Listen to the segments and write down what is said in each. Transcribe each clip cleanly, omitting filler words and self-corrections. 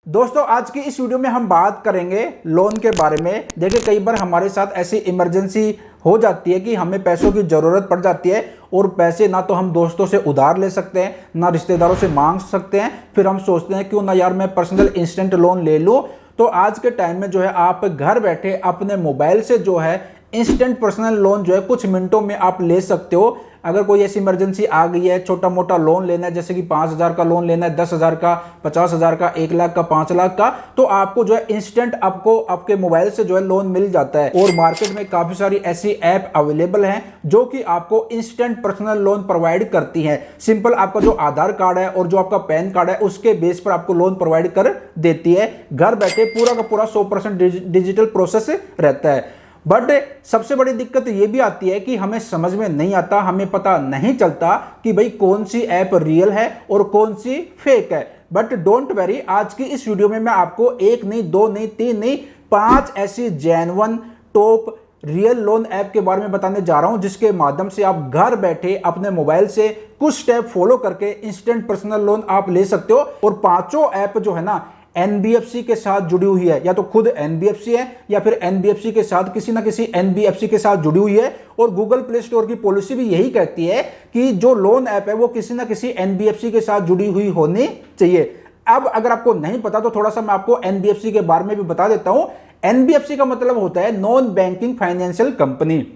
दोस्तों आज की इस वीडियो में हम बात करेंगे लोन के बारे में। देखिए कई बार हमारे साथ ऐसी इमरजेंसी हो जाती है कि हमें पैसों की ज़रूरत पड़ जाती है और पैसे ना तो हम दोस्तों से उधार ले सकते हैं ना रिश्तेदारों से मांग सकते हैं। फिर हम सोचते हैं क्यों ना यार मैं पर्सनल इंस्टेंट लोन ले लूँ। तो आज के टाइम में जो है आप घर बैठे अपने मोबाइल से जो है इंस्टेंट पर्सनल लोन जो है कुछ मिनटों में आप ले सकते हो। अगर कोई ऐसी इमरजेंसी आ गई है, छोटा मोटा लोन लेना है, जैसे कि 5,000 का लोन लेना है, 10,000 का, 50,000 का, 1 लाख का, 5 लाख का, तो आपको जो है इंस्टेंट आपको आपके मोबाइल से जो है लोन मिल जाता है। और मार्केट में काफी सारी ऐसी ऐप अवेलेबल हैं जो कि आपको इंस्टेंट पर्सनल लोन प्रोवाइड करती हैं। सिंपल आपका जो आधार कार्ड है और जो आपका पैन कार्ड है उसके बेस पर आपको लोन प्रोवाइड कर देती है। घर बैठे पूरा का पूरा 100% डिजिटल प्रोसेस रहता है। बट सबसे बड़ी दिक्कत ये भी आती है कि हमें समझ में नहीं आता, हमें पता नहीं चलता कि भाई कौन सी ऐप रियल है और कौन सी फेक है। बट डोंट वरी, आज की इस वीडियो में मैं आपको 1 नहीं, 2 नहीं, 3 नहीं, 5 ऐसी genuine top real loan app के बारे में बताने जा रहा हूं जिसके माध्यम से आप घर बैठे अपने मोबाइल से कुछ स्टेप फॉलो करके इंस्टेंट पर्सनल लोन आप ले सकते हो। और पांचों ऐप जो है ना एनबीएफसी के साथ जुड़ी हुई है, या तो खुद एनबीएफसी है या फिर एनबीएफसी के साथ किसी ना किसी एनबीएफसी के साथ जुड़ी हुई है। और गूगल प्ले स्टोर की पॉलिसी भी यही कहती है कि जो लोन ऐप है वो किसी ना किसी एनबीएफसी के साथ जुड़ी हुई होनी चाहिए। अब अगर आपको नहीं पता तो थोड़ा सा मैं आपको एनबीएफसी के बारे में भी बता देता हूं। एनबीएफसी का मतलब होता है नॉन बैंकिंग फाइनेंशियल कंपनी।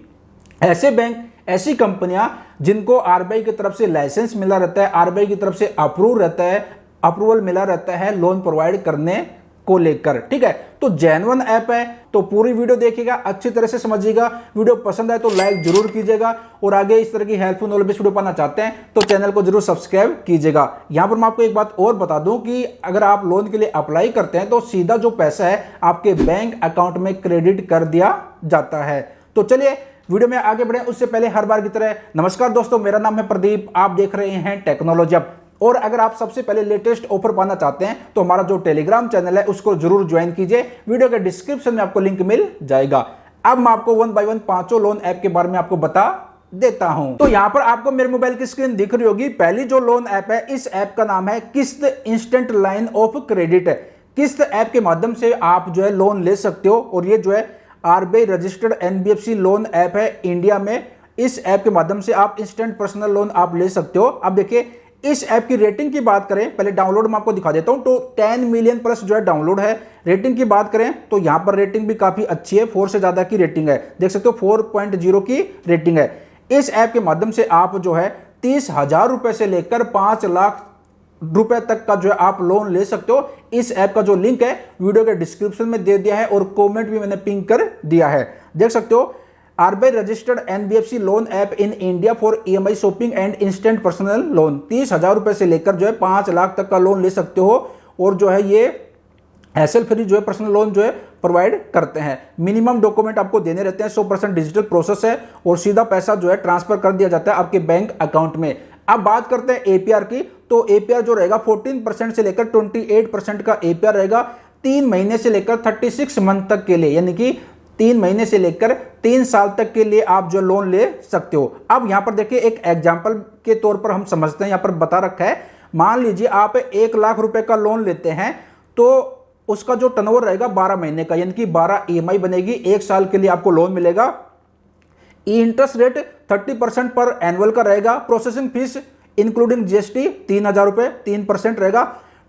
ऐसे बैंक, ऐसी कंपनियां जिनको आरबीआई की तरफ से लाइसेंस मिला रहता है, आरबीआई की तरफ से अप्रूवल मिला रहता है लोन प्रोवाइड करने को लेकर। ठीक है, तो जेन्युइन ऐप है। तो पूरी वीडियो देखिएगा, अच्छी तरह से समझिएगा। वीडियो पसंद आए तो लाइक जरूर कीजिएगा और आगे इस तरह की हेल्पफुल नॉलेज वीडियो पाना चाहते हैं तो चैनल को जरूर सब्सक्राइब कीजिएगा। यहां पर मैं आपको एक बात और बता दूं कि अगर आप लोन के लिए अप्लाई करते हैं तो सीधा जो पैसा है आपके बैंक अकाउंट में क्रेडिट कर दिया जाता है। तो चलिए वीडियो में आगे बढ़े उससे पहले हर बार की तरह नमस्कार दोस्तों, मेरा नाम है प्रदीप, आप देख रहे हैं टेक्नोलॉजी अप। और अगर आप सबसे पहले लेटेस्ट ऑफर पाना चाहते हैं तो हमारा जो टेलीग्राम चैनल है उसको जरूर ज्वाइन कीजिए, वीडियो के डिस्क्रिप्शन में आपको लिंक मिल जाएगा। अब मैं आपको 1 बाय 1 पांचों लोन ऐप के बारे में आपको बता देता हूं। तो यहां पर आपको मेरे मोबाइल की स्क्रीन दिख रही होगी। पहली जो लोन ऐप है, इस ऐप का नाम है किस्त इंस्टेंट लाइन ऑफ क्रेडिट। किस्त ऐप के माध्यम से आप जो है लोन ले सकते हो और ये जो है RBI registered NBFC loan app है इंडिया में। इस ऐप के माध्यम से आप इंस्टेंट पर्सनल लोन आप ले सकते हो। अब देखिए इस ऐप की रेटिंग की बात करें, पहले डाउनलोड मैं आपको दिखा देता हूं। तो 10 मिलियन प्लस जो है डाउनलोड है। रेटिंग की बात करें तो यहां पर रेटिंग भी काफी अच्छी है, 4 से ज्यादा की रेटिंग है, देख सकते हो 4.0 की रेटिंग है। इस ऐप के माध्यम से आप जो है 30,000 रुपए से लेकर 5 लाख रुपए तक का जो है आप लोन ले सकते हो। इस ऐप का जो लिंक है वीडियो के डिस्क्रिप्शन में दे दिया है और कमेंट भी मैंने पिन कर दिया है, देख सकते हो। RBI registered NBFC loan app in India for EMI shopping and instant personal loan. 30,000 रुपए से लेकर जो है 5 लाख तक का लोन ले सकते हो। और जो है ये हैसल फ्री जो है पर्सनल लोन जो है प्रोवाइड करते हैं। मिनिमम डॉक्यूमेंट आपको देने रहते हैं, 100% डिजिटल प्रोसेस है और सीधा पैसा जो है ट्रांसफर कर दिया जाता है आपके बैंक अकाउंट में। अब बात करते हैं एपीआर की। तो एपीआर जो रहेगा 14% से लेकर 28% का एपीआर रहेगा 3 महीने से लेकर 36 मंथ तक के लिए, यानी कि 3 महीने से लेकर 3 साल तक के लिए आप जो लोन ले सकते हो। अब यहां पर देखिए एक एग्जांपल के तौर पर हम समझते हैं, यहां पर बता रखा है। मान लीजिए आप 1 लाख रुपए का लोन लेते हैं तो उसका जो टर्नओवर रहेगा 12 महीने का, यानी कि 12 ईएमआई बनेगी, 1 साल के लिए आपको लोन मिलेगा। इंटरेस्ट रेट 30% पर एनुअल का रहेगा। प्रोसेसिंग फीस इंक्लूडिंग जीएसटी 3,000 रुपए, 3% रहेगा।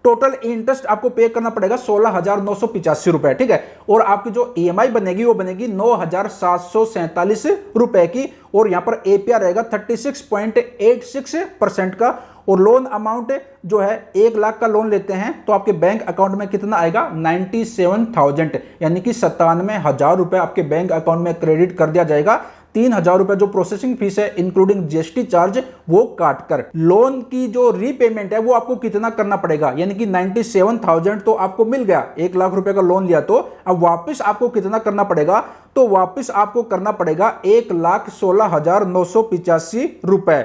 टोटल इंटरेस्ट आपको पे करना पड़ेगा 16,985 रुपए। ठीक है, और आपकी जो ईएमआई बनेगी वो बनेगी 9,747 रुपए की। और यहां पर एपीआर रहेगा 36.86% का। और लोन अमाउंट जो है 1 लाख का लोन लेते हैं तो आपके बैंक अकाउंट में कितना आएगा, 97,000, यानी कि 97,000 रुपए आपके बैंक अकाउंट में क्रेडिट कर दिया जाएगा। 3,000 रुपए जो प्रोसेसिंग फीस है इंक्लूडिंग जीएसटी चार्ज वो काट कर। लोन की जो रीपेमेंट है वो आपको कितना करना पड़ेगा, यानी कि 97,000 तो आपको मिल गया, 1 लाख रुपए का लोन लिया, तो अब वापस आपको कितना करना पड़ेगा, तो वापस आपको करना पड़ेगा 1,16,985 रुपए।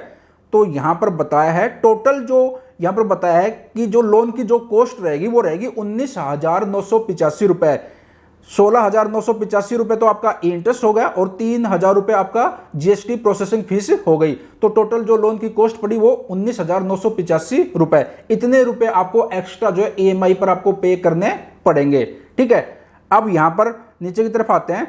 तो यहां पर बताया है टोटल जो यहां पर बताया है कि जो लोन की जो कॉस्ट रहेगी वो रहेगी 19,985 रुपए। 16,985 रुपये तो आपका इंटरेस्ट हो गया और 3,000 रुपये आपका जीएसटी प्रोसेसिंग फीस हो गई। तो टोटल जो लोन की कॉस्ट पड़ी वो 19,985 रुपये। इतने रुपए आपको एक्स्ट्रा जो है ईएमआई पर आपको पे करने पड़ेंगे। ठीक है, अब यहां पर नीचे की तरफ आते हैं।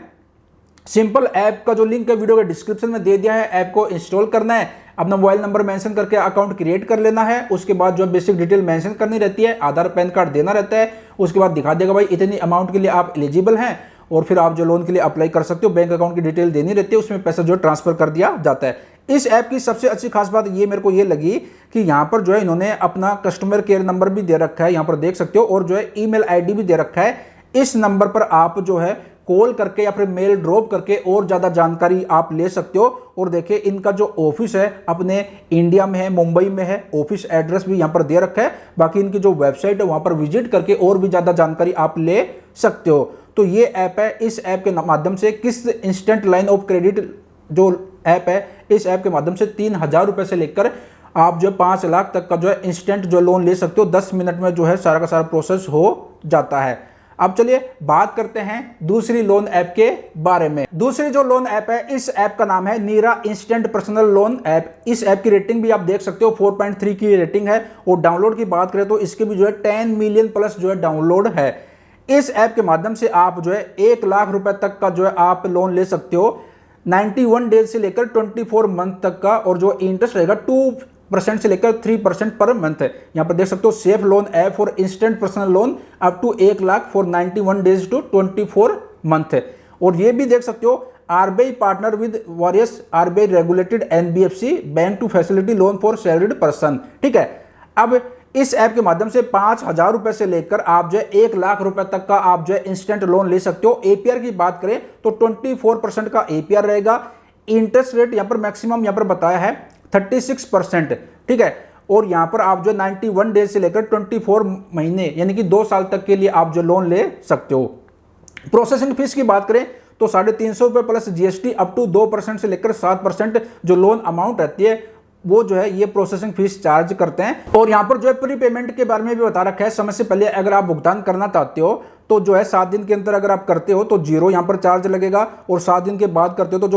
सिंपल ऐप का जो लिंक है वीडियो के डिस्क्रिप्शन में दे दिया है, ऐप को इंस्टॉल करना है, अपना मोबाइल नंबर मेंशन करके अकाउंट क्रिएट कर लेना है। उसके बाद जो बेसिक डिटेल मेंशन करनी रहती है, आधार पैन कार्ड देना रहता है। उसके बाद दिखा देगा भाई इतनी अमाउंट के लिए आप एलिजिबल हैं और फिर आप जो लोन के लिए अप्लाई कर सकते हो। बैंक अकाउंट की डिटेल देनी रहती है, उसमें पैसा जो ट्रांसफर कर दिया जाता है। इस ऐप की सबसे अच्छी खास बात ये मेरे को ये लगी कि यहाँ पर जो है इन्होंने अपना कस्टमर केयर नंबर भी दे रखा है, यहाँ पर देख सकते हो, और जो है ईमेल आईडी भी दे रखा है। इस नंबर पर आप जो है कॉल करके या फिर मेल ड्रॉप करके और ज्यादा जानकारी आप ले सकते हो। और देखिए इनका जो ऑफिस है अपने इंडिया में है, मुंबई में है, ऑफिस एड्रेस भी यहाँ पर दे रखा है। बाकी इनकी जो वेबसाइट है वहां पर विजिट करके और भी ज्यादा जानकारी आप ले सकते हो। तो ये ऐप है, इस ऐप के माध्यम से किस इंस्टेंट लाइन ऑफ क्रेडिट जो ऐप है, इस ऐप के माध्यम से 3,000 रुपए से लेकर आप जो 5 लाख तक का जो है इंस्टेंट जो लोन ले सकते हो। 10 मिनट में जो है सारा का सारा प्रोसेस हो जाता है। अब चलिए बात करते हैं दूसरी लोन ऐप के बारे में। दूसरी जो लोन ऐप है, इस ऐप का नाम है नीरा इंस्टेंट पर्सनल लोन ऐप। इस ऐप की रेटिंग भी आप देख सकते हो, 4.3 की रेटिंग है। और डाउनलोड की बात करें तो इसके भी जो है 10 मिलियन प्लस जो है डाउनलोड है। इस ऐप के माध्यम से आप जो है 1 लाख रुपए तक का जो है आप लोन ले सकते हो, 91 डेज से लेकर 24 मंथ तक का। और जो इंटरेस्ट रहेगा 2% से लेकर 3% पर मंथ है। यहां पर देख सकते हो safe loan app for instant personal loan up to 1 lakh for 91 days to 24 month है। और ये भी देख सकते हो RBI partner with various RBI regulated NBFC bank to facility loan for salaried person. ठीक है, अब इस ऐप के माध्यम से 5,000 रुपए से लेकर आप जो है 1 लाख रुपए तक का आप जो है इंस्टेंट लोन ले सकते हो। एपीआर की बात करें तो 24% का एपीआर रहेगा। इंटरेस्ट रेट यहां पर मैक्सिमम यहां पर बताया है 36%। ठीक है, और यहां पर आप जो 91 डेज से लेकर 24 महीने यानी कि 2 साल तक के लिए आप जो लोन ले सकते हो। प्रोसेसिंग फीस की बात करें तो 350 रुपए प्लस जीएसटी अप टू 2% से लेकर 7% जो लोन अमाउंट रहती है वो जो है ये प्रोसेसिंग फीस चार्ज करते हैं। और यहां पर जो है प्री पेमेंट के बारे में भी बता रखा है, समय से पहले अगर आप भुगतान करना चाहते हो तो जो है 7 दिन के अंदर अगर आप करते हो तो 0 यहां पर चार्ज लगेगा। और 7 दिन के बाद करते हो तो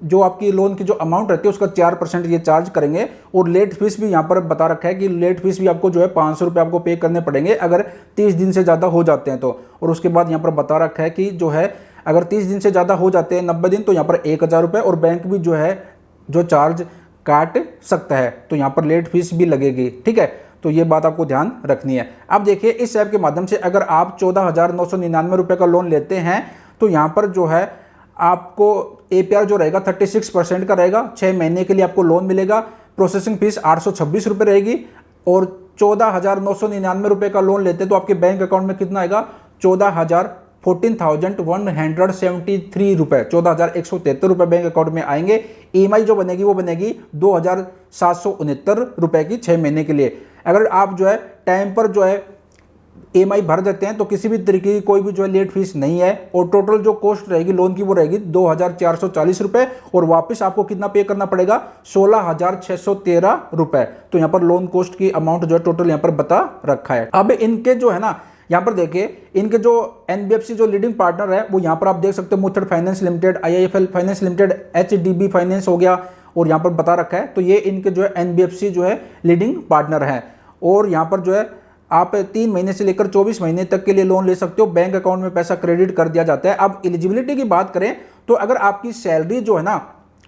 जो आपकी लोन की जो अमाउंट रहती है उसका 4% ये चार्ज करेंगे। और लेट फीस भी यहां पर बता रखा है कि लेट फीस भी आपको जो है 500 रुपये आपको पे करने पड़ेंगे अगर 30 दिन से ज़्यादा हो जाते हैं तो। और उसके बाद यहाँ पर बता रखा है कि जो है अगर 30 दिन से ज़्यादा हो जाते हैं 90 दिन तो यहाँ पर 1,000 रुपये और बैंक भी जो है जो चार्ज काट सकता है। तो यहाँ पर लेट फीस भी लगेगी। ठीक है, तो ये बात आपको ध्यान रखनी है। अब देखिए इस ऐप के माध्यम से अगर आप 14,999 रुपये का लोन लेते हैं तो यहाँ पर जो है आपको एपीआर जो रहेगा 36% का रहेगा। 6 महीने के लिए आपको लोन मिलेगा। प्रोसेसिंग फीस 826 रुपये रहेगी। और 14,999 रुपये का लोन लेते तो आपके बैंक अकाउंट में कितना आएगा 14,173 रुपये, 14,173 रुपये बैंक अकाउंट में आएंगे। ईएमआई जो बनेगी वो बनेगी 2,769 रुपये की 6 महीने के लिए। अगर आप जो है टाइम पर जो है ईएमआई भर देते हैं तो किसी भी तरीके की कोई भी जो है लेट फीस नहीं है। और टोटल जो कॉस्ट रहेगी लोन की वो रहेगी 2,440 रुपये। और वापस आपको कितना पे करना पड़ेगा 16,613 रुपये। तो यहाँ पर लोन कॉस्ट की अमाउंट जो है टोटल यहाँ पर बता रखा है। अब इनके जो है ना यहाँ पर देखिए इनके जो एनबीएफसी जो लीडिंग पार्टनर है वो यहाँ पर आप देख सकते हो Muthoot finance limited, IIFL finance limited, HDB finance हो गया। और यहाँ पर बता रखा है तो ये इनके जो है एनबीएफसी जो है लीडिंग पार्टनर है। और यहाँ पर जो है आप 3 महीने से लेकर 24 महीने तक के लिए लोन ले सकते हो। बैंक अकाउंट में पैसा क्रेडिट कर दिया जाता है। अब एलिजिबिलिटी की बात करें तो अगर आपकी सैलरी जो है ना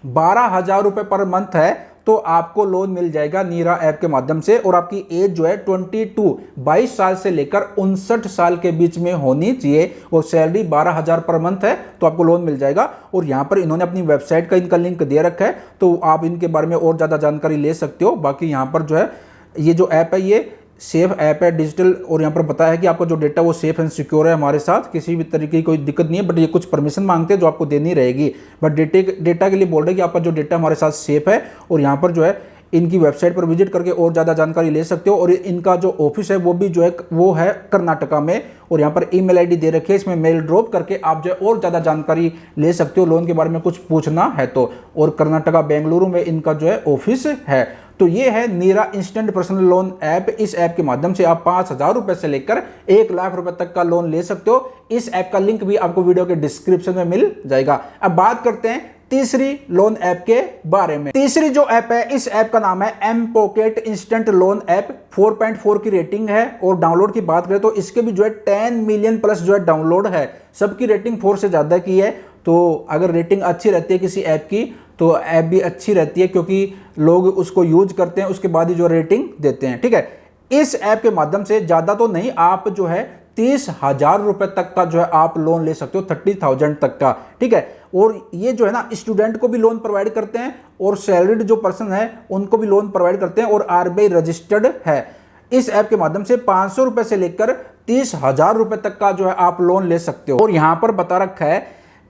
12,000 रुपये पर मंथ है तो आपको लोन मिल जाएगा नीरा ऐप के माध्यम से। और आपकी एज जो है 22 साल से लेकर 59 साल के बीच में होनी चाहिए। और सैलरी 12,000 पर मंथ है तो आपको लोन मिल जाएगा। और यहाँ पर इन्होंने अपनी वेबसाइट का इनका लिंक दे रखा है तो आप इनके बारे में और ज़्यादा जानकारी ले सकते हो। बाकी यहाँ पर जो है ये जो ऐप है ये सेफ ऐप है, डिजिटल। और यहाँ पर बताया है कि आपका जो डेटा वो सेफ एंड सिक्योर है, हमारे साथ किसी भी तरीके की कोई दिक्कत नहीं है। बट ये कुछ परमिशन मांगते हैं जो आपको देनी रहेगी। बट डेटा के लिए बोल रहे हैं कि आपका जो डेटा हमारे साथ सेफ है। और यहाँ पर जो है इनकी वेबसाइट पर विजिट करके और ज़्यादा जानकारी ले सकते हो। और इनका जो ऑफिस है वो भी जो है वो है कर्नाटका में, और यहाँ पर ईमेल आईडी दे रखी है, इसमें मेल ड्रॉप करके आप जो है और ज़्यादा जानकारी ले सकते हो लोन के बारे में कुछ पूछना है तो। और कर्नाटका बेंगलुरु में इनका जो है ऑफिस है। तो ये है नीरा इंस्टेंट पर्सनल लोन ऐप। इस ऐप के माध्यम से आप 5,000 रुपए से लेकर 1,00,000 रुपए तक का लोन ले सकते हो। इस ऐप का लिंक भी आपको वीडियो के डिस्क्रिप्शन में मिल जाएगा। अब बात करते हैं तीसरी लोन ऐप के बारे में। तीसरी जो ऐप है, इस ऐप का नाम है M pocket instant loan app. 4.4 की रेटिंग है। और डाउनलोड की बात करें तो इसके भी जो है 10 मिलियन प्लस जो है डाउनलोड है। सबकी रेटिंग 4 से ज्यादा की है। तो अगर रेटिंग अच्छी रहती है किसी ऐप की तो ऐप भी अच्छी रहती है, क्योंकि लोग उसको यूज करते हैं, उसके बाद ही जो रेटिंग देते हैं। ठीक है, इस ऐप के माध्यम से ज्यादा तो नहीं, आप जो है 30,000 रुपए तक का जो है आप लोन ले सकते हो, 30,000 तक का। ठीक है, और ये जो है ना स्टूडेंट को भी लोन प्रोवाइड करते हैं, और सैलरीड जो पर्सन है उनको भी लोन प्रोवाइड करते हैं, और आरबीआई रजिस्टर्ड है। इस ऐप के माध्यम से 500 रुपए से लेकर 30,000 रुपए तक का जो है आप लोन ले सकते हो। और यहां पर बता रखा है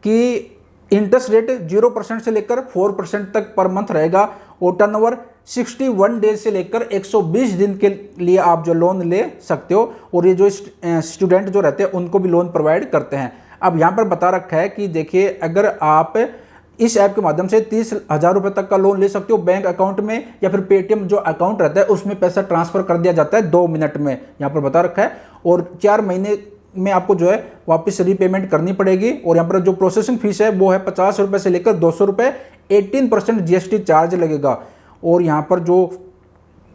कि इंटरेस्ट रेट 0% से लेकर 4% तक पर मंथ रहेगा, और टर्नओवर 61 डेज से लेकर 120 दिन के लिए आप जो लोन ले सकते हो। और ये जो स्टूडेंट जो रहते हैं उनको भी लोन प्रोवाइड करते हैं। अब यहाँ पर बता रखा है कि देखिए, अगर आप इस ऐप के माध्यम से 30,000 रुपए तक का लोन ले सकते हो बैंक अकाउंट में, या फिर पेटीएम जो अकाउंट रहता है उसमें पैसा ट्रांसफर कर दिया जाता है 2 मिनट में, यहाँ पर बता रखा है। और 4 महीने में आपको जो है वापस रीपेमेंट करनी पड़ेगी। और यहाँ पर जो प्रोसेसिंग फीस है वो है 50 रुपए से लेकर 200 रुपए, 18% जीएसटी चार्ज लगेगा। और यहाँ पर जो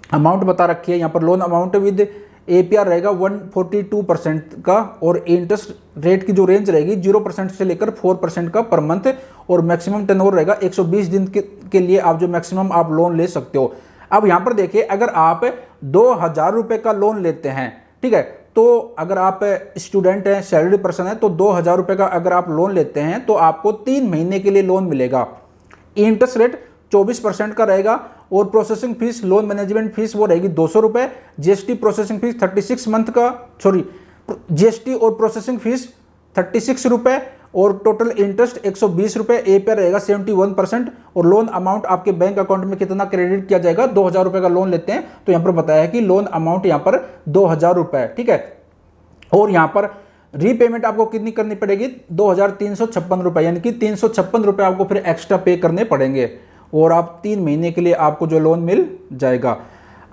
अमाउंट बता रखी है, यहाँ पर लोन अमाउंट विद एपीआर रहेगा 142% का, और इंटरेस्ट रेट की जो रेंज रहेगी 0% से लेकर 4% का पर मंथ, और मैक्सिमम टर्नओवर रहेगा 120 दिन के लिए आप जो मैक्सिमम आप लोन ले सकते हो। अब यहाँ पर देखिए, अगर आप 2,000 रुपए का लोन लेते हैं, ठीक है, तो अगर आप स्टूडेंट हैं, सैलरी पर्सन है, तो 2,000 रुपए का अगर आप लोन लेते हैं तो आपको 3 महीने के लिए लोन मिलेगा। इंटरेस्ट रेट 24% का रहेगा, और processing fees, loan management fees वो रहेगी 200 रुपए, जीएसटी प्रोसेसिंग फीस 36 मंथ का, सॉरी जीएसटी और प्रोसेसिंग फीस 36 रुपए, और टोटल इंटरेस्ट 120 रुपए, एपीआर रहेगा 71%। और लोन अमाउंट आपके बैंक अकाउंट में कितना क्रेडिट किया जाएगा, 2,000 रुपए का लोन लेते हैं तो यहाँ पर बताया है कि लोन अमाउंट यहाँ पर 2,000 रुपए। ठीक है, और यहाँ पर रीपेमेंट आपको कितनी करनी पड़ेगी, 2,356 रुपए, यानी कि 356 रुपए आपको फिर एक्स्ट्रा पे करने पड़ेंगे, और आप 3 महीने के लिए आपको जो लोन मिल जाएगा।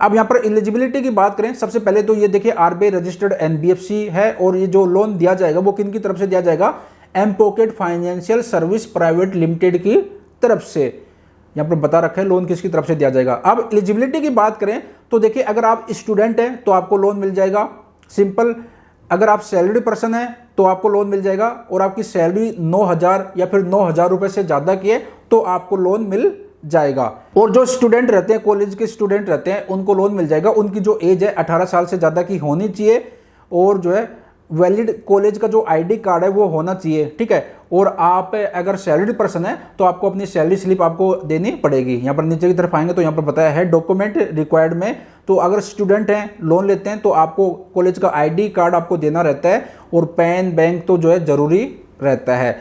अब यहाँ पर एलिजिबिलिटी की बात करें, सबसे पहले तो ये देखिए आरबीआई रजिस्टर्ड एनबीएफसी है, और ये जो लोन दिया जाएगा वो किन की तरफ से दिया जाएगा, M pocket financial service private limited की तरफ से। यहाँ पर बता रखा है लोन किसकी तरफ से दिया जाएगा। अब एलिजिबिलिटी की बात करें तो देखिए, अगर आप स्टूडेंट हैं तो आपको लोन मिल जाएगा, सिंपल। अगर आप सैलरी पर्सन है तो आपको लोन मिल जाएगा, और आपकी सैलरी 9,000 या फिर 9,000 रुपए से ज्यादा की है तो आपको लोन मिल जाएगा। और जो स्टूडेंट रहते हैं, कॉलेज के स्टूडेंट रहते हैं, उनको लोन मिल जाएगा। उनकी जो एज है 18 साल से ज्यादा की होनी चाहिए, और जो है वैलिड कॉलेज का जो आईडी कार्ड है वो होना चाहिए। ठीक है, और आप अगर सैलरी पर्सन है तो आपको अपनी सैलरी स्लिप आपको देनी पड़ेगी। यहाँ पर नीचे की तरफ आएंगे तो यहाँ पर बताया है डॉक्यूमेंट रिक्वायर्ड में, तो अगर स्टूडेंट हैं लोन लेते हैं तो आपको कॉलेज का आईडी कार्ड आपको देना रहता है, और पैन बैंक तो जो है जरूरी रहता है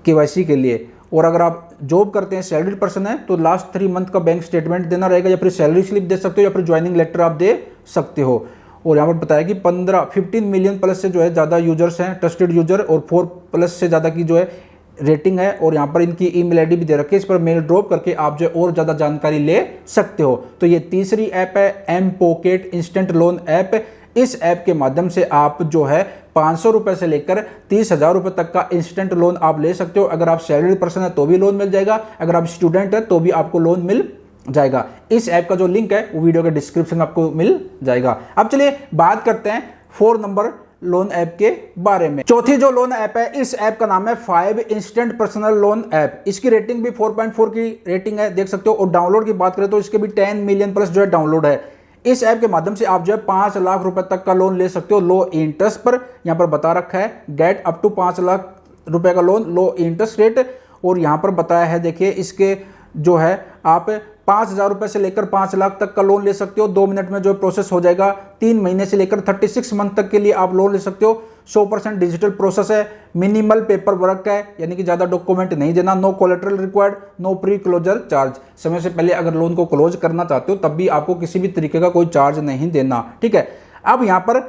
केवाईसी के लिए। और अगर आप जॉब करते हैं, सैलरी पर्सन है, तो लास्ट 3 मंथ का बैंक स्टेटमेंट देना रहेगा, या फिर सैलरी स्लिप दे सकते हो, या फिर ज्वाइनिंग लेटर आप दे सकते हो। और यहाँ पर बताया कि 15 मिलियन प्लस से जो है ज़्यादा यूजर्स हैं, ट्रस्टेड यूजर, और 4+ से ज़्यादा की जो है रेटिंग है। और यहाँ पर इनकी ईमेल आईडी भी दे रखी है, इस पर मेल ड्रॉप करके आप जो और ज़्यादा जानकारी ले सकते हो। तो ये तीसरी ऐप है M pocket instant loan app. इस ऐप के माध्यम से आप जो है 500 रुपए से लेकर 30,000 रुपए तक का इंस्टेंट लोन आप ले सकते हो। अगर आप सैलरी पर्सन है तो भी लोन मिल जाएगा, अगर आप स्टूडेंट है तो भी आपको लोन मिल जाएगा। इस ऐप का जो लिंक है वो वीडियो के डिस्क्रिप्शन में आपको मिल जाएगा। अब चलिए बात करते हैं 4 नंबर लोन ऐप के बारे में। चौथी जो लोन ऐप है, इस ऐप का नाम है 5 इंस्टेंट पर्सनल लोन ऐप। इसकी रेटिंग भी 4.4 की रेटिंग है, देख सकते हो। और डाउनलोड की बात करें तो इसके भी 10 मिलियन प्लस जो है डाउनलोड है। इस ऐप के माध्यम से आप जो है 5 लाख रुपए तक का लोन ले सकते हो लो इंटरेस्ट पर। यहां पर बता रखा है गेट अप टू 5 लाख रुपए का लोन लो इंटरेस्ट रेट। और यहां पर बताया है देखिए, इसके जो है आप 5,000 रुपये से लेकर 5 लाख तक का लोन ले सकते हो। 2 मिनट में जो प्रोसेस हो जाएगा। 3 महीने से लेकर 36 मंथ तक के लिए आप लोन ले सकते हो। 100% डिजिटल प्रोसेस है। मिनिमल पेपर वर्क है, यानी कि ज़्यादा डॉक्यूमेंट नहीं देना। No collateral required, no pre closure charge. समय से पहले अगर लोन को क्लोज करना चाहते हो तब भी आपको किसी भी तरीके का कोई चार्ज नहीं देना, ठीक है। अब यहाँ पर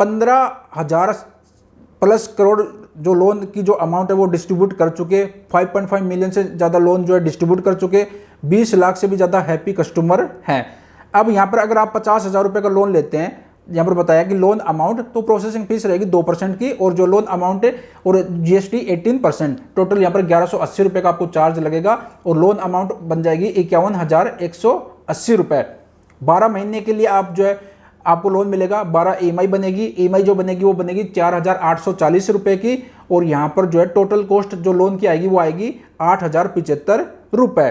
15,000 प्लस करोड़ जो लोन की जो अमाउंट है वो डिस्ट्रीब्यूट कर चुके। 5.5 मिलियन से ज़्यादा लोन जो है डिस्ट्रीब्यूट कर चुके। 20 लाख से भी ज़्यादा हैप्पी कस्टमर हैं। अब यहाँ पर अगर आप 50,000 रुपये का लोन लेते हैं, यहाँ पर बताया कि लोन अमाउंट तो प्रोसेसिंग फीस रहेगी 2% की, और जो लोन अमाउंट है और जीएसटी 18%, टोटल यहाँ पर 1180 रुपये का आपको चार्ज लगेगा और लोन अमाउंट बन जाएगी 51,180 रुपये। 12 महीने के लिए आप जो है आपको लोन मिलेगा। 12 ईएमआई बनेगी। ईएमआई जो बनेगी वो बनेगी 4,840 रुपये की, और यहाँ पर जो है टोटल कॉस्ट जो लोन की आएगी वो आएगी 8,075 रुपये।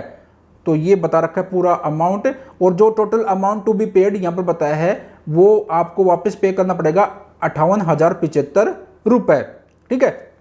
तो ये बता रखा है पूरा अमाउंट, और जो total amount to be paid यहाँ पर बताया है वो आपको वापस पे करना पड़ेगा 58,075 रुपये, ठीक है।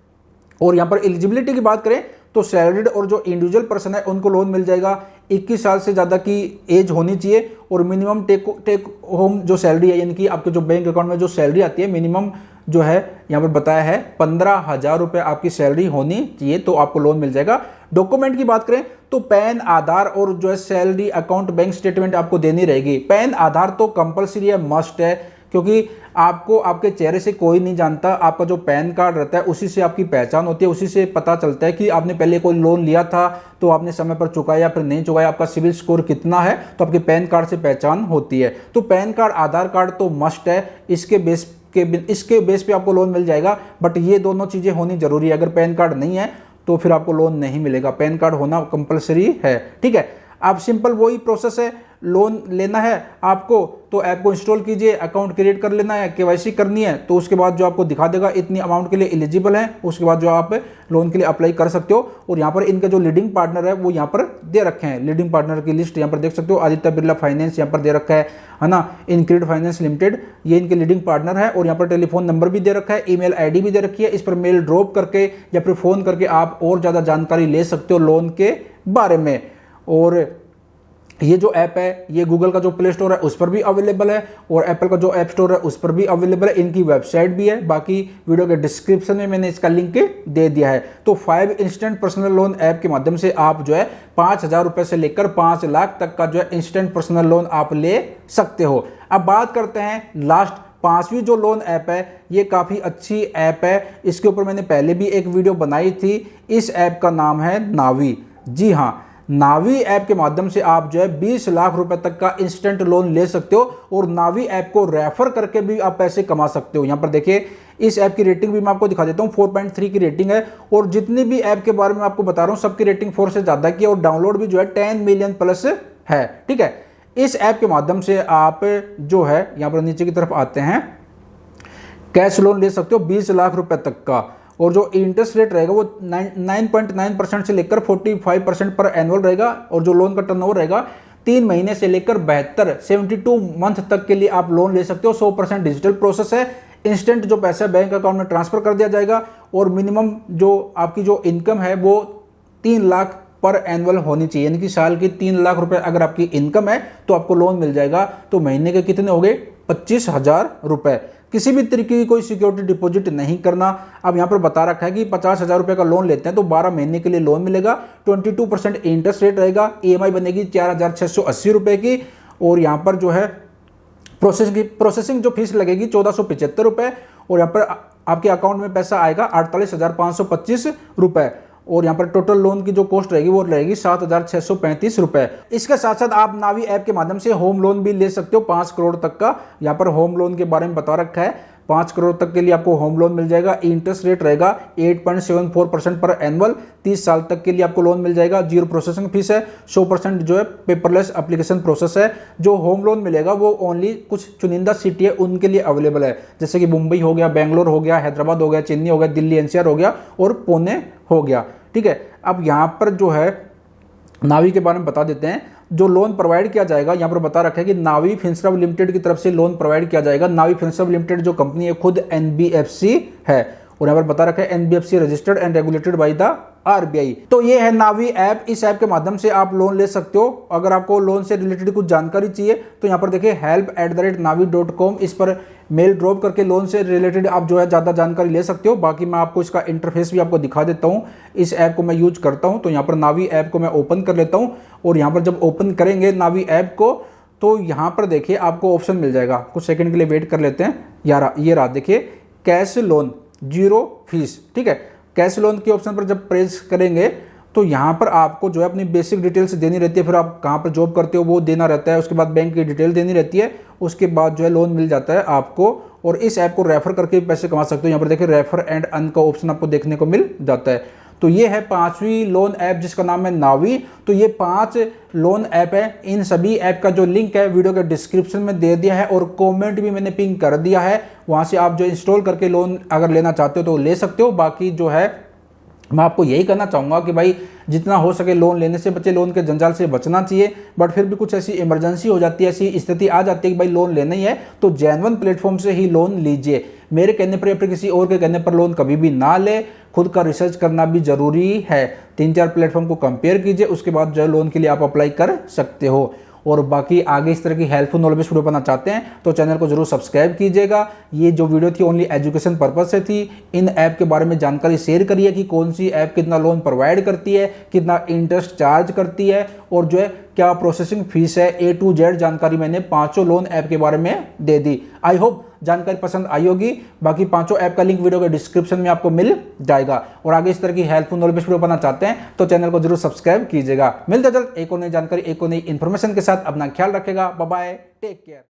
और यहाँ पर एलिजिबिलिटी की बात करें तो सैलरीड और जो इंडिविजुअल पर्सन है उनको लोन मिल जाएगा। 21 साल से ज़्यादा की एज होनी चाहिए, और मिनिमम टेक होम जो सैलरी है, यानी कि आपके जो बैंक अकाउंट में जो सैलरी आती है मिनिमम जो है यहाँ पर बताया है 15,000 रुपये आपकी सैलरी होनी चाहिए, तो आपको लोन मिल जाएगा। डॉक्यूमेंट की बात करें तो पैन, आधार और जो है सैलरी अकाउंट बैंक स्टेटमेंट आपको देनी रहेगी। पैन आधार तो कंपलसरी है, मस्ट है, क्योंकि आपको आपके चेहरे से कोई नहीं जानता। आपका जो पैन कार्ड रहता है उसी से आपकी पहचान होती है, उसी से पता चलता है कि आपने पहले कोई लोन लिया था तो आपने समय पर चुकाया या फिर नहीं चुकाया, आपका सिविल स्कोर कितना है, तो आपके पैन कार्ड से पहचान होती है। तो पैन कार्ड, आधार कार्ड तो मस्ट है। इसके बेस पे आपको लोन मिल जाएगा, बट ये दोनों चीज़ें होनी जरूरी है। अगर पैन कार्ड नहीं है तो फिर आपको लोन नहीं मिलेगा। पैन कार्ड होना कंपलसरी है, ठीक है। अब सिंपल वही प्रोसेस है। लोन लेना है आपको तो ऐप को इंस्टॉल कीजिए, अकाउंट क्रिएट कर लेना है, केवाईसी करनी है, तो उसके बाद जो आपको दिखा देगा इतनी अमाउंट के लिए एलिजिबल है, उसके बाद जो आप लोन के लिए अप्लाई कर सकते हो। और यहाँ पर इनके जो लीडिंग पार्टनर है वो यहाँ पर दे रखे हैं। लीडिंग पार्टनर की लिस्ट यहाँ पर देख सकते हो। आदित्य बिरला फाइनेंस यहाँ पर दे रखा है ना। इनक्रीड फाइनेंस लिमिटेड ये इनके लीडिंग पार्टनर है, और यहाँ पर टेलीफोन नंबर भी दे रखा है, ईमेल आईडी भी दे रखी है। इस पर मेल ड्रॉप करके या फिर फोन करके आप और ज़्यादा जानकारी ले सकते हो लोन के बारे में। और ये जो ऐप है ये गूगल का जो प्ले स्टोर है उस पर भी अवेलेबल है, और एप्पल का जो ऐप स्टोर है उस पर भी अवेलेबल है। इनकी वेबसाइट भी है, बाकी वीडियो के डिस्क्रिप्शन में मैंने इसका लिंक दे दिया है। तो 5 इंस्टेंट पर्सनल लोन ऐप के माध्यम से आप जो है 5,000 रुपये से लेकर 5 लाख तक का जो है इंस्टेंट पर्सनल लोन आप ले सकते हो। अब बात करते हैं लास्ट 5वीं जो लोन ऐप है, ये काफ़ी अच्छी ऐप है। इसके ऊपर मैंने पहले भी एक वीडियो बनाई थी। इस ऐप का नाम है नावी। जी हाँ, नावी ऐप के माध्यम से आप जो है 20 लाख रुपए तक का इंस्टेंट लोन ले सकते हो, और नावी ऐप को रेफर करके भी आप पैसे कमा सकते हो। यहाँ पर देखिए इस ऐप की रेटिंग भी मैं आपको दिखा देता हूँ। 4.3 की रेटिंग है, और जितनी भी ऐप के बारे में आपको बता रहा हूँ सबकी रेटिंग 4 से ज़्यादा की है, और डाउनलोड भी जो है 10 मिलियन प्लस है, ठीक है। इस ऐप के माध्यम से आप जो है यहाँ पर नीचे की तरफ आते हैं, कैश लोन ले सकते हो 20 लाख रुपए तक का, और जो इंटरेस्ट रेट रहेगा वो 9.9% से लेकर 45% पर एनुअल रहेगा, और जो लोन का टर्नओवर रहेगा 3 महीने से लेकर 72 मंथ तक के लिए आप लोन ले सकते हो। 100% डिजिटल प्रोसेस है। इंस्टेंट जो पैसा बैंक अकाउंट में ट्रांसफर कर दिया जाएगा, और मिनिमम जो आपकी जो इनकम है वो 3 लाख पर एनुअल होनी चाहिए, यानी कि साल की 3 लाख रुपए अगर आपकी इनकम है तो आपको लोन मिल जाएगा। तो महीने के कितने हो गए? 25,000 रुपए। किसी भी तरीके की कोई सिक्योरिटी डिपॉजिट नहीं करना। अब यहाँ पर बता रखा है कि 50,000 रुपये का लोन लेते हैं तो 12 महीने के लिए लोन मिलेगा। 22% इंटरेस्ट रेट रहेगा। ईएमआई बनेगी 4,680 रुपये की, और यहाँ पर जो है प्रोसेसिंग जो फीस लगेगी 1,475 रुपये, और यहाँ पर आपके अकाउंट में पैसा आएगा 48,525 रुपये, और यहाँ पर टोटल लोन की जो कॉस्ट रहेगी वो रहेगी 7,635 रुपये। इसके साथ साथ आप नावी ऐप के माध्यम से होम लोन भी ले सकते हो 5 करोड़ तक का। यहाँ पर होम लोन के बारे में बता रखा है, 5 करोड़ तक के लिए आपको होम लोन मिल जाएगा। इंटरेस्ट रेट रहेगा 8.74% पर एनुअल। 30 साल तक के लिए आपको लोन मिल जाएगा। 0 प्रोसेसिंग फीस है। 100% जो है पेपरलेस एप्लीकेशन प्रोसेस है। जो होम लोन मिलेगा वो ओनली कुछ चुनिंदा सिटी है उनके लिए अवेलेबल है, जैसे कि मुंबई हो गया, बेंगलोर हो गया, हैदराबाद हो गया, चेन्नई हो गया, दिल्ली एनसीआर हो गया, और पुणे हो गया, ठीक है। अब यहाँ पर जो है नावी के बारे में बता देते हैं। जो लोन प्रोवाइड किया जाएगा, यहाँ पर बता रखा है कि नावी फिनसर्व लिमिटेड की तरफ से लोन प्रोवाइड किया जाएगा। नावी फिनसर्व लिमिटेड जो कंपनी है खुद एनबीएफसी है, और यहाँ पर बता रखा है NBFC registered and regulated by the RBI। तो ये है नावी ऐप। इस ऐप के माध्यम से आप लोन ले सकते हो। अगर आपको लोन से रिलेटेड कुछ जानकारी चाहिए तो यहाँ पर देखिए help@navi.com, इस पर मेल ड्रॉप करके लोन से रिलेटेड आप जो है ज़्यादा जानकारी ले सकते हो। बाकी मैं आपको इसका इंटरफेस भी आपको दिखा देता हूँ। इस ऐप को मैं यूज करता हूँ। तो यहाँ पर नावी ऐप को मैं ओपन कर लेता हूँ और यहाँ पर जब ओपन करेंगे नावी ऐप को तो यहाँ पर देखिए आपको ऑप्शन मिल जाएगा। कुछ सेकंड के लिए वेट कर लेते हैं। यार ये रहा देखिए, कैश लोन 0 फीस। ठीक है, कैश लोन के ऑप्शन पर जब प्रेस करेंगे तो यहाँ पर आपको जो है अपनी बेसिक डिटेल्स देनी रहती है, फिर आप कहाँ पर जॉब करते हो वो देना रहता है, उसके बाद बैंक की डिटेल देनी रहती है, उसके बाद जो है लोन मिल जाता है आपको। और इस ऐप को रेफर करके पैसे कमा सकते हो। यहाँ पर देखिए रेफर एंड अर्न का ऑप्शन आपको देखने को मिल जाता है। तो ये है 5वीं लोन ऐप जिसका नाम है नावी। तो ये 5 लोन ऐप है। इन सभी ऐप का जो लिंक है वीडियो के डिस्क्रिप्शन में दे दिया है और कमेंट भी मैंने पिन कर दिया है। वहाँ से आप जो इंस्टॉल करके लोन अगर लेना चाहते हो तो ले सकते हो। बाकी जो है मैं आपको यही कहना चाहूँगा कि भाई जितना हो सके लोन लेने से बचे, लोन के जंजाल से बचना चाहिए। बट फिर भी कुछ ऐसी इमरजेंसी हो जाती है, ऐसी स्थिति आ जाती है कि भाई लोन लेना ही है तो जेन्युइन प्लेटफॉर्म से ही लोन लीजिए। मेरे कहने पर या फिर किसी और के कहने पर लोन कभी भी ना ले। खुद का रिसर्च करना भी जरूरी है। 3-4 प्लेटफॉर्म को कंपेयर कीजिए, उसके बाद जो है लोन के लिए आप अप्लाई कर सकते हो। और बाकी आगे इस तरह की हेल्पफुल नॉलेज वीडियो बनाना चाहते हैं तो चैनल को जरूर सब्सक्राइब कीजिएगा। ये जो वीडियो थी ओनली एजुकेशन पर्पज से थी। इन ऐप के बारे में जानकारी शेयर करिए कि कौन सी ऐप कितना लोन प्रोवाइड करती है, कितना इंटरेस्ट चार्ज करती है और जो है क्या प्रोसेसिंग फीस है। A to Z जानकारी मैंने 5 लोन ऐप के बारे में दे दी। आई होप जानकारी पसंद आई होगी। बाकी 5 ऐप का लिंक वीडियो के डिस्क्रिप्शन में आपको मिल जाएगा। और आगे इस तरह की हेल्पफुल नॉलेज वीडियो बनाना चाहते हैं तो चैनल को जरूर सब्सक्राइब कीजिएगा। मिलते जल्द एक और नई जानकारी, एक और नई इन्फॉर्मेशन के साथ। अपना ख्याल रखेगा। Bye bye, take care.